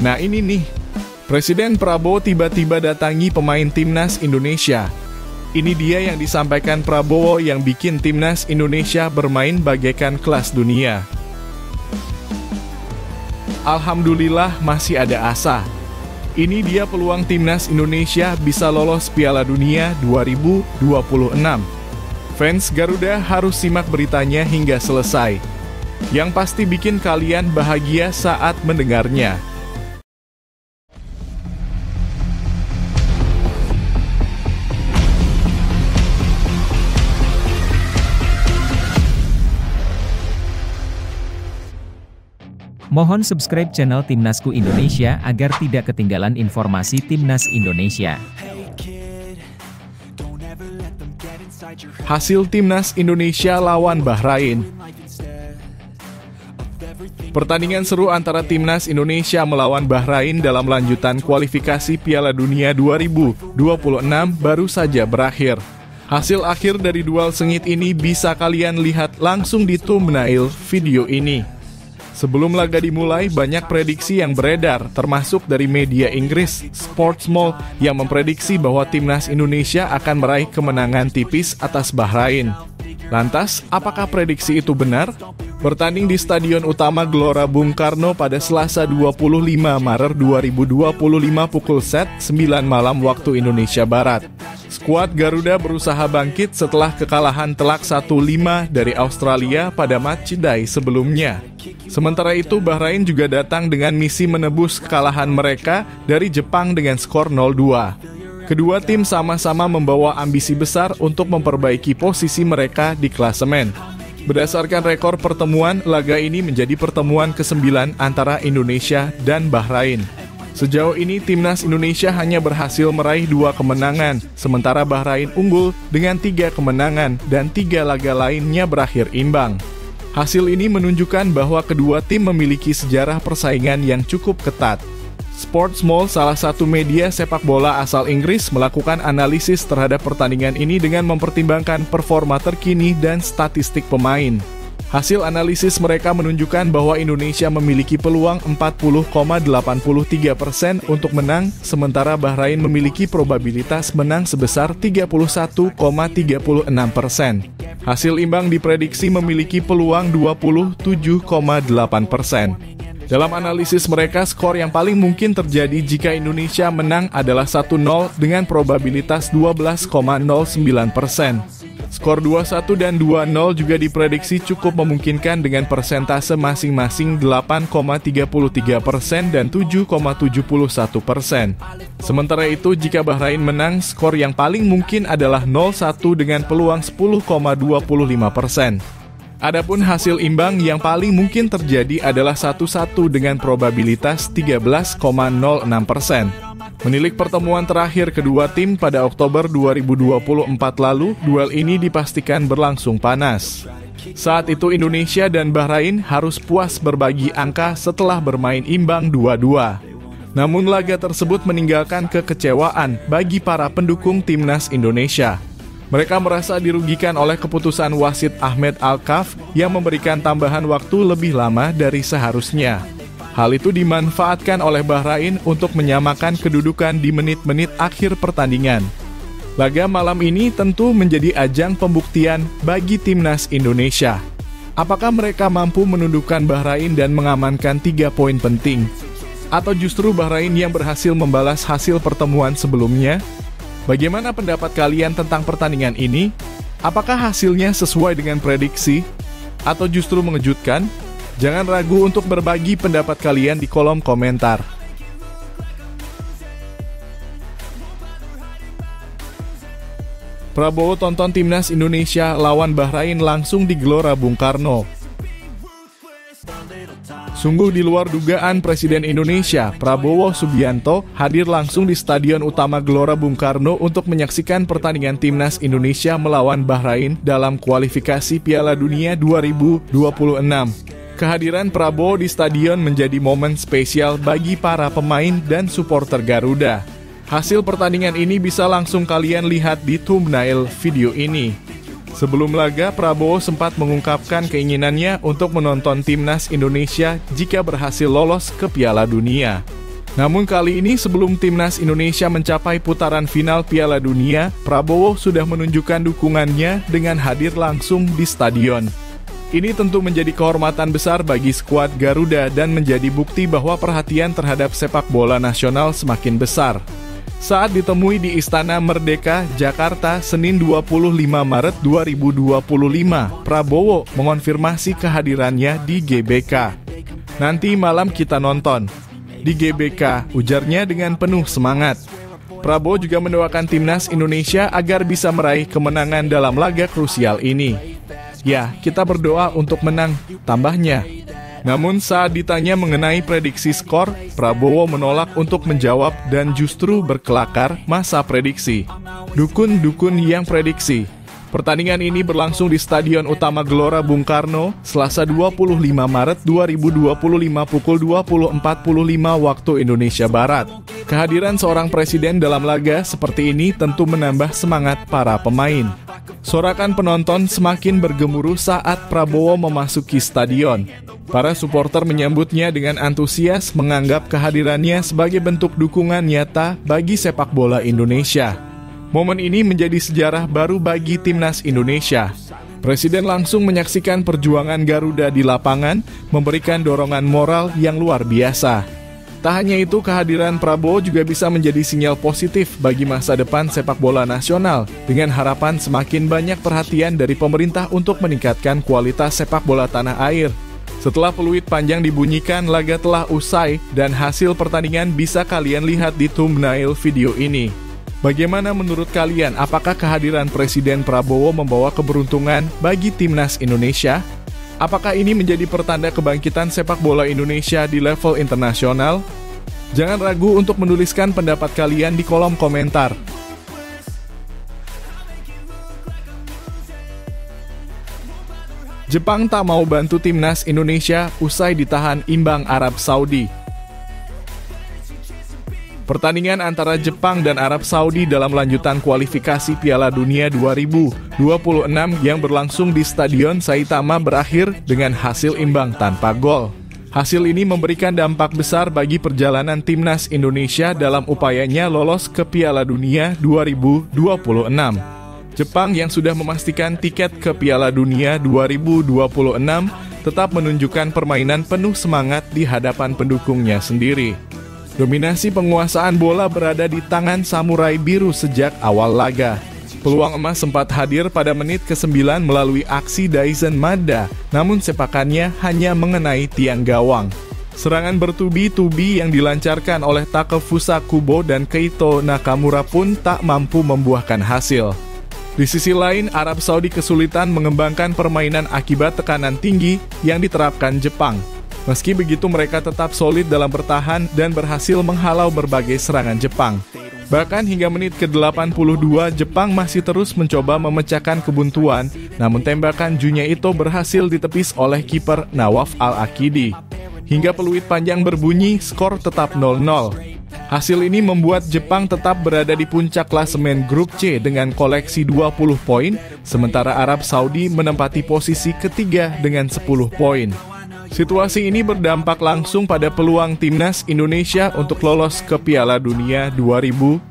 Nah ini nih, Presiden Prabowo tiba-tiba datangi pemain Timnas Indonesia. Ini dia yang disampaikan Prabowo yang bikin Timnas Indonesia bermain bagaikan kelas dunia. Alhamdulillah masih ada asa. Ini dia peluang Timnas Indonesia bisa lolos Piala Dunia 2026. Fans Garuda harus simak beritanya hingga selesai. Yang pasti bikin kalian bahagia saat mendengarnya. Mohon subscribe channel Timnasku Indonesia agar tidak ketinggalan informasi Timnas Indonesia. Hasil Timnas Indonesia lawan Bahrain. Pertandingan seru antara Timnas Indonesia melawan Bahrain dalam lanjutan kualifikasi Piala Dunia 2026 baru saja berakhir. Hasil akhir dari duel sengit ini bisa kalian lihat langsung di thumbnail video ini. Sebelum laga dimulai, banyak prediksi yang beredar, termasuk dari media Inggris, Sportsmall, yang memprediksi bahwa Timnas Indonesia akan meraih kemenangan tipis atas Bahrain. Lantas, apakah prediksi itu benar? Bertanding di Stadion Utama Gelora Bung Karno pada Selasa 25 Maret 2025 pukul 9 malam waktu Indonesia Barat. Skuad Garuda berusaha bangkit setelah kekalahan telak 1-5 dari Australia pada matchday sebelumnya. Sementara itu, Bahrain juga datang dengan misi menebus kekalahan mereka dari Jepang dengan skor 0-2. Kedua tim sama-sama membawa ambisi besar untuk memperbaiki posisi mereka di klasemen. Berdasarkan rekor pertemuan, laga ini menjadi pertemuan ke-9 antara Indonesia dan Bahrain. Sejauh ini, Timnas Indonesia hanya berhasil meraih 2 kemenangan, sementara Bahrain unggul dengan 3 kemenangan dan 3 laga lainnya berakhir imbang. Hasil ini menunjukkan bahwa kedua tim memiliki sejarah persaingan yang cukup ketat. Sportsmall, salah satu media sepak bola asal Inggris, melakukan analisis terhadap pertandingan ini dengan mempertimbangkan performa terkini dan statistik pemain. Hasil analisis mereka menunjukkan bahwa Indonesia memiliki peluang 40,83% untuk menang, sementara Bahrain memiliki probabilitas menang sebesar 31,36%. Hasil imbang diprediksi memiliki peluang 27,8%. Dalam analisis mereka, skor yang paling mungkin terjadi jika Indonesia menang adalah 1-0 dengan probabilitas 12,09%. Skor 2-1 dan 2-0 juga diprediksi cukup memungkinkan dengan persentase masing-masing 8,33% dan 7,71%. Sementara itu, jika Bahrain menang, skor yang paling mungkin adalah 0-1 dengan peluang 10,25%. Adapun hasil imbang yang paling mungkin terjadi adalah 1-1 dengan probabilitas 13,06%. Menilik pertemuan terakhir kedua tim pada Oktober 2024 lalu, duel ini dipastikan berlangsung panas. Saat itu Indonesia dan Bahrain harus puas berbagi angka setelah bermain imbang 2-2. Namun laga tersebut meninggalkan kekecewaan bagi para pendukung Timnas Indonesia. Mereka merasa dirugikan oleh keputusan wasit Ahmed Alkaf yang memberikan tambahan waktu lebih lama dari seharusnya. Hal itu dimanfaatkan oleh Bahrain untuk menyamakan kedudukan di menit-menit akhir pertandingan. Laga malam ini tentu menjadi ajang pembuktian bagi Timnas Indonesia. Apakah mereka mampu menundukkan Bahrain dan mengamankan 3 poin penting? Atau justru Bahrain yang berhasil membalas hasil pertemuan sebelumnya? Bagaimana pendapat kalian tentang pertandingan ini? Apakah hasilnya sesuai dengan prediksi? Atau justru mengejutkan? Jangan ragu untuk berbagi pendapat kalian di kolom komentar. Prabowo tonton Timnas Indonesia lawan Bahrain langsung di Gelora Bung Karno. Sungguh di luar dugaan Presiden Indonesia, Prabowo Subianto, hadir langsung di Stadion Utama Gelora Bung Karno untuk menyaksikan pertandingan Timnas Indonesia melawan Bahrain dalam kualifikasi Piala Dunia 2026. Kehadiran Prabowo di stadion menjadi momen spesial bagi para pemain dan supporter Garuda. Hasil pertandingan ini bisa langsung kalian lihat di thumbnail video ini. Sebelum laga, Prabowo sempat mengungkapkan keinginannya untuk menonton Timnas Indonesia jika berhasil lolos ke Piala Dunia. Namun kali ini sebelum timnas Indonesia mencapai putaran final Piala Dunia, Prabowo sudah menunjukkan dukungannya dengan hadir langsung di stadion. Ini tentu menjadi kehormatan besar bagi skuad Garuda dan menjadi bukti bahwa perhatian terhadap sepak bola nasional semakin besar. Saat ditemui di Istana Merdeka, Jakarta, Senin 25 Maret 2025, Prabowo mengonfirmasi kehadirannya di GBK. Nanti malam kita nonton di GBK, ujarnya dengan penuh semangat. Prabowo juga mendoakan timnas Indonesia agar bisa meraih kemenangan dalam laga krusial ini. Ya, kita berdoa untuk menang, tambahnya. Namun saat ditanya mengenai prediksi skor, Prabowo menolak untuk menjawab dan justru berkelakar masa prediksi. Dukun-dukun yang prediksi. Pertandingan ini berlangsung di Stadion Utama Gelora Bung Karno, Selasa 25 Maret 2025 pukul 20.45 waktu Indonesia Barat. Kehadiran seorang presiden dalam laga seperti ini tentu menambah semangat para pemain. Sorakan penonton semakin bergemuruh saat Prabowo memasuki stadion. Para supporter menyambutnya dengan antusias, menganggap kehadirannya sebagai bentuk dukungan nyata bagi sepak bola Indonesia. Momen ini menjadi sejarah baru bagi timnas Indonesia. Presiden langsung menyaksikan perjuangan Garuda di lapangan, memberikan dorongan moral yang luar biasa. Tak hanya itu, kehadiran Prabowo juga bisa menjadi sinyal positif bagi masa depan sepak bola nasional, dengan harapan semakin banyak perhatian dari pemerintah untuk meningkatkan kualitas sepak bola tanah air. Setelah peluit panjang dibunyikan, laga telah usai dan hasil pertandingan bisa kalian lihat di thumbnail video ini. Bagaimana menurut kalian, apakah kehadiran Presiden Prabowo membawa keberuntungan bagi timnas Indonesia? Apakah ini menjadi pertanda kebangkitan sepak bola Indonesia di level internasional? Jangan ragu untuk menuliskan pendapat kalian di kolom komentar. Jepang tak mau bantu timnas Indonesia usai ditahan imbang Arab Saudi. Pertandingan antara Jepang dan Arab Saudi dalam lanjutan kualifikasi Piala Dunia 2026 yang berlangsung di Stadion Saitama berakhir dengan hasil imbang tanpa gol. Hasil ini memberikan dampak besar bagi perjalanan timnas Indonesia dalam upayanya lolos ke Piala Dunia 2026. Jepang yang sudah memastikan tiket ke Piala Dunia 2026 tetap menunjukkan permainan penuh semangat di hadapan pendukungnya sendiri. Dominasi penguasaan bola berada di tangan Samurai Biru sejak awal laga. Peluang emas sempat hadir pada menit ke-9 melalui aksi Daisen Mada, namun sepakannya hanya mengenai tiang gawang. Serangan bertubi-tubi yang dilancarkan oleh Takefusa Kubo dan Keito Nakamura pun tak mampu membuahkan hasil. Di sisi lain, Arab Saudi kesulitan mengembangkan permainan akibat tekanan tinggi yang diterapkan Jepang. Meski begitu, mereka tetap solid dalam bertahan dan berhasil menghalau berbagai serangan Jepang. Bahkan hingga menit ke-82, Jepang masih terus mencoba memecahkan kebuntuan, namun tembakan Junya Ito berhasil ditepis oleh kiper Nawaf Al-Akidi. Hingga peluit panjang berbunyi, skor tetap 0-0. Hasil ini membuat Jepang tetap berada di puncak klasemen grup C dengan koleksi 20 poin, sementara Arab Saudi menempati posisi ketiga dengan 10 poin. Situasi ini berdampak langsung pada peluang timnas Indonesia untuk lolos ke Piala Dunia 2026.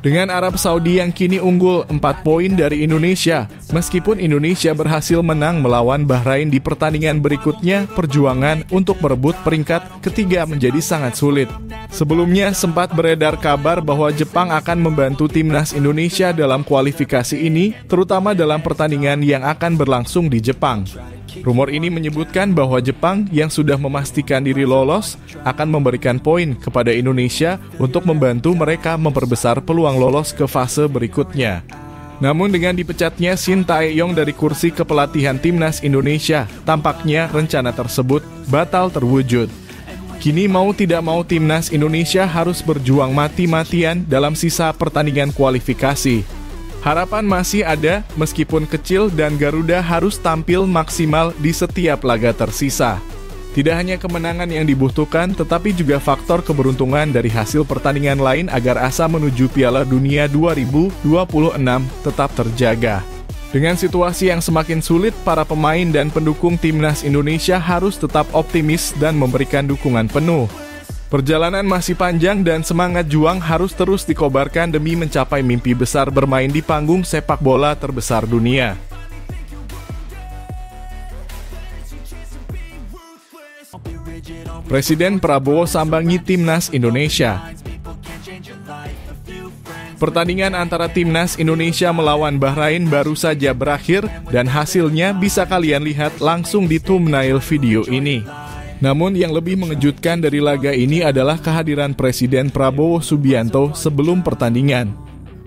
Dengan Arab Saudi yang kini unggul 4 poin dari Indonesia, meskipun Indonesia berhasil menang melawan Bahrain di pertandingan berikutnya, perjuangan untuk merebut peringkat ketiga menjadi sangat sulit. Sebelumnya sempat beredar kabar bahwa Jepang akan membantu timnas Indonesia dalam kualifikasi ini, terutama dalam pertandingan yang akan berlangsung di Jepang. Rumor ini menyebutkan bahwa Jepang yang sudah memastikan diri lolos akan memberikan poin kepada Indonesia untuk membantu mereka memperbesar peluang lolos ke fase berikutnya. Namun dengan dipecatnya Shin Tae-yong dari kursi kepelatihan timnas Indonesia, tampaknya rencana tersebut batal terwujud. Kini mau tidak mau timnas Indonesia harus berjuang mati-matian dalam sisa pertandingan kualifikasi. Harapan masih ada meskipun kecil dan Garuda harus tampil maksimal di setiap laga tersisa. Tidak hanya kemenangan yang dibutuhkan, tetapi juga faktor keberuntungan dari hasil pertandingan lain agar asa menuju Piala Dunia 2026 tetap terjaga. Dengan situasi yang semakin sulit, para pemain dan pendukung timnas Indonesia harus tetap optimis dan memberikan dukungan penuh. Perjalanan masih panjang dan semangat juang harus terus dikobarkan demi mencapai mimpi besar bermain di panggung sepak bola terbesar dunia. Presiden Prabowo sambangi Timnas Indonesia. Pertandingan antara Timnas Indonesia melawan Bahrain baru saja berakhir dan hasilnya bisa kalian lihat langsung di thumbnail video ini. Namun yang lebih mengejutkan dari laga ini adalah kehadiran Presiden Prabowo Subianto sebelum pertandingan.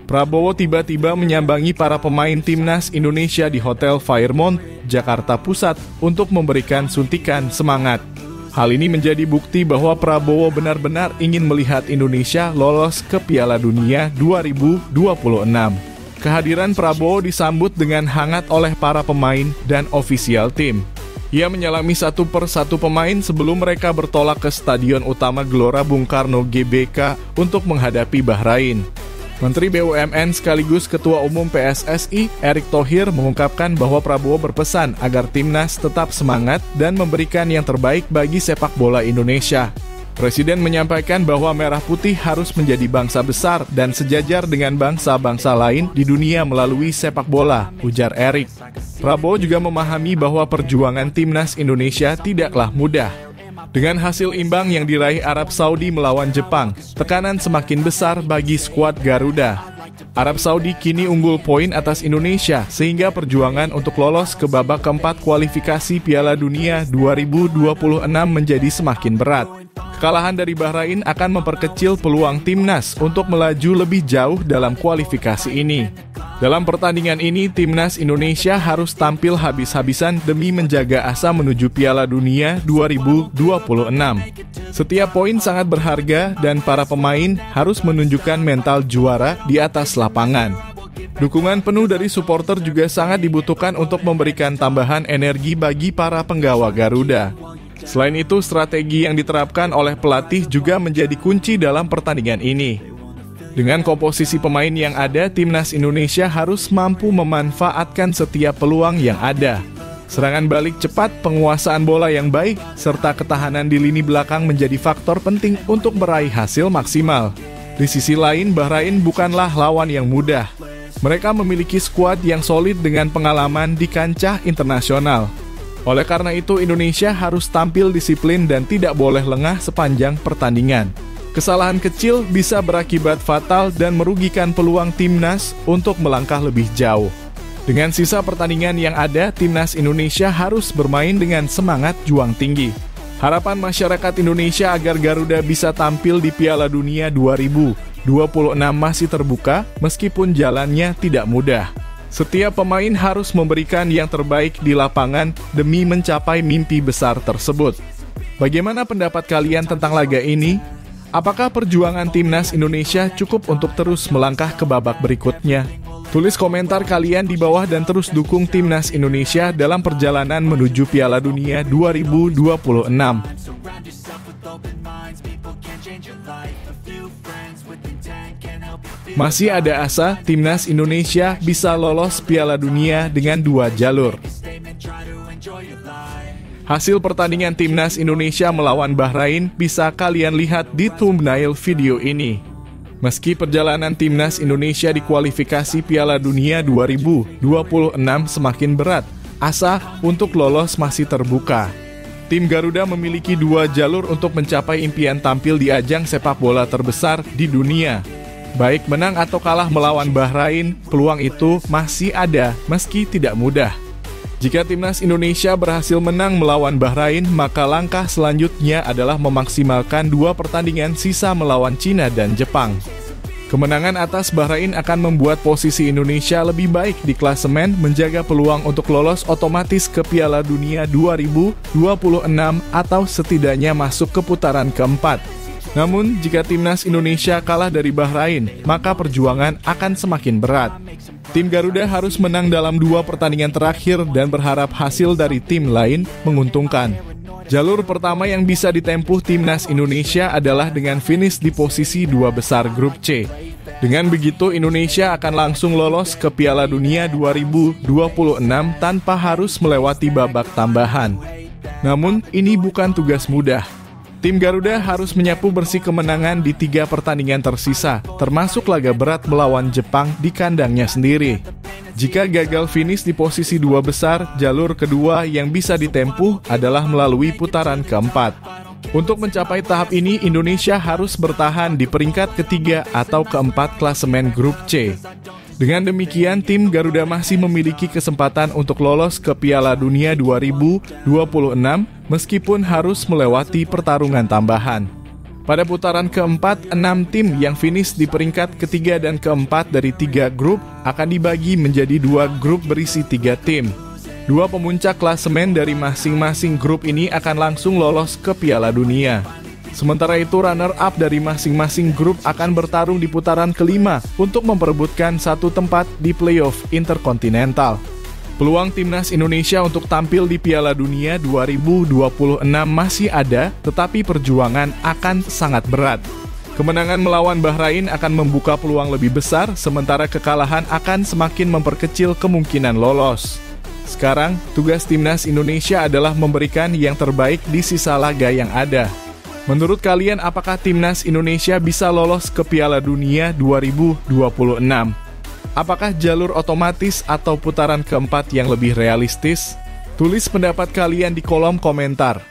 Prabowo tiba-tiba menyambangi para pemain Timnas Indonesia di Hotel Fairmont, Jakarta Pusat untuk memberikan suntikan semangat. Hal ini menjadi bukti bahwa Prabowo benar-benar ingin melihat Indonesia lolos ke Piala Dunia 2026. Kehadiran Prabowo disambut dengan hangat oleh para pemain dan ofisial tim. Ia menyalami satu persatu pemain sebelum mereka bertolak ke Stadion Utama Gelora Bung Karno GBK untuk menghadapi Bahrain. Menteri BUMN sekaligus Ketua Umum PSSI, Erick Thohir, mengungkapkan bahwa Prabowo berpesan agar Timnas tetap semangat dan memberikan yang terbaik bagi sepak bola Indonesia. Presiden menyampaikan bahwa Merah Putih harus menjadi bangsa besar dan sejajar dengan bangsa-bangsa lain di dunia melalui sepak bola, ujar Erick. Prabowo juga memahami bahwa perjuangan Timnas Indonesia tidaklah mudah. Dengan hasil imbang yang diraih Arab Saudi melawan Jepang, tekanan semakin besar bagi skuad Garuda. Arab Saudi kini unggul poin atas Indonesia sehingga perjuangan untuk lolos ke babak keempat kualifikasi Piala Dunia 2026 menjadi semakin berat. Kekalahan dari Bahrain akan memperkecil peluang Timnas untuk melaju lebih jauh dalam kualifikasi ini. Dalam pertandingan ini, Timnas Indonesia harus tampil habis-habisan demi menjaga asa menuju Piala Dunia 2026. Setiap poin sangat berharga dan para pemain harus menunjukkan mental juara di atas lapangan. Dukungan penuh dari supporter juga sangat dibutuhkan untuk memberikan tambahan energi bagi para penggawa Garuda. Selain itu, strategi yang diterapkan oleh pelatih juga menjadi kunci dalam pertandingan ini. Dengan komposisi pemain yang ada, Timnas Indonesia harus mampu memanfaatkan setiap peluang yang ada. Serangan balik cepat, penguasaan bola yang baik, serta ketahanan di lini belakang menjadi faktor penting untuk meraih hasil maksimal. Di sisi lain, Bahrain bukanlah lawan yang mudah. Mereka memiliki skuad yang solid dengan pengalaman di kancah internasional. Oleh karena itu, Indonesia harus tampil disiplin dan tidak boleh lengah sepanjang pertandingan. Kesalahan kecil bisa berakibat fatal dan merugikan peluang Timnas untuk melangkah lebih jauh. Dengan sisa pertandingan yang ada, Timnas Indonesia harus bermain dengan semangat juang tinggi. Harapan masyarakat Indonesia agar Garuda bisa tampil di Piala Dunia 2026 masih terbuka meskipun jalannya tidak mudah. Setiap pemain harus memberikan yang terbaik di lapangan demi mencapai mimpi besar tersebut. Bagaimana pendapat kalian tentang laga ini? Apakah perjuangan Timnas Indonesia cukup untuk terus melangkah ke babak berikutnya? Tulis komentar kalian di bawah dan terus dukung Timnas Indonesia dalam perjalanan menuju Piala Dunia 2026. Masih ada asa Timnas Indonesia bisa lolos Piala Dunia dengan 2 jalur. Hasil pertandingan Timnas Indonesia melawan Bahrain bisa kalian lihat di thumbnail video ini. Meski perjalanan Timnas Indonesia di kualifikasi Piala Dunia 2026 semakin berat, asa untuk lolos masih terbuka. Tim Garuda memiliki 2 jalur untuk mencapai impian tampil di ajang sepak bola terbesar di dunia. Baik menang atau kalah melawan Bahrain, peluang itu masih ada meski tidak mudah. Jika Timnas Indonesia berhasil menang melawan Bahrain, maka langkah selanjutnya adalah memaksimalkan 2 pertandingan sisa melawan Cina dan Jepang. Kemenangan atas Bahrain akan membuat posisi Indonesia lebih baik di klasemen, menjaga peluang untuk lolos otomatis ke Piala Dunia 2026 atau setidaknya masuk ke putaran keempat. Namun, jika Timnas Indonesia kalah dari Bahrain, maka perjuangan akan semakin berat. Tim Garuda harus menang dalam 2 pertandingan terakhir dan berharap hasil dari tim lain menguntungkan. Jalur pertama yang bisa ditempuh Timnas Indonesia adalah dengan finish di posisi 2 besar grup C. Dengan begitu, Indonesia akan langsung lolos ke Piala Dunia 2026 tanpa harus melewati babak tambahan. Namun, ini bukan tugas mudah. Tim Garuda harus menyapu bersih kemenangan di 3 pertandingan tersisa, termasuk laga berat melawan Jepang di kandangnya sendiri. Jika gagal finish di posisi 2 besar, jalur kedua yang bisa ditempuh adalah melalui putaran keempat. Untuk mencapai tahap ini, Indonesia harus bertahan di peringkat ketiga atau keempat klasemen grup C. Dengan demikian, tim Garuda masih memiliki kesempatan untuk lolos ke Piala Dunia 2026 meskipun harus melewati pertarungan tambahan. Pada putaran keempat, 6 tim yang finish di peringkat ketiga dan keempat dari 3 grup akan dibagi menjadi 2 grup berisi 3 tim. 2 pemuncak klasemen dari masing-masing grup ini akan langsung lolos ke Piala Dunia. Sementara itu, runner-up dari masing-masing grup akan bertarung di putaran kelima untuk memperebutkan 1 tempat di playoff interkontinental. Peluang timnas Indonesia untuk tampil di Piala Dunia 2026 masih ada, tetapi perjuangan akan sangat berat. Kemenangan melawan Bahrain akan membuka peluang lebih besar, sementara kekalahan akan semakin memperkecil kemungkinan lolos. Sekarang, tugas timnas Indonesia adalah memberikan yang terbaik di sisa laga yang ada. Menurut kalian, apakah timnas Indonesia bisa lolos ke Piala Dunia 2026? Apakah jalur otomatis atau putaran keempat yang lebih realistis? Tulis pendapat kalian di kolom komentar.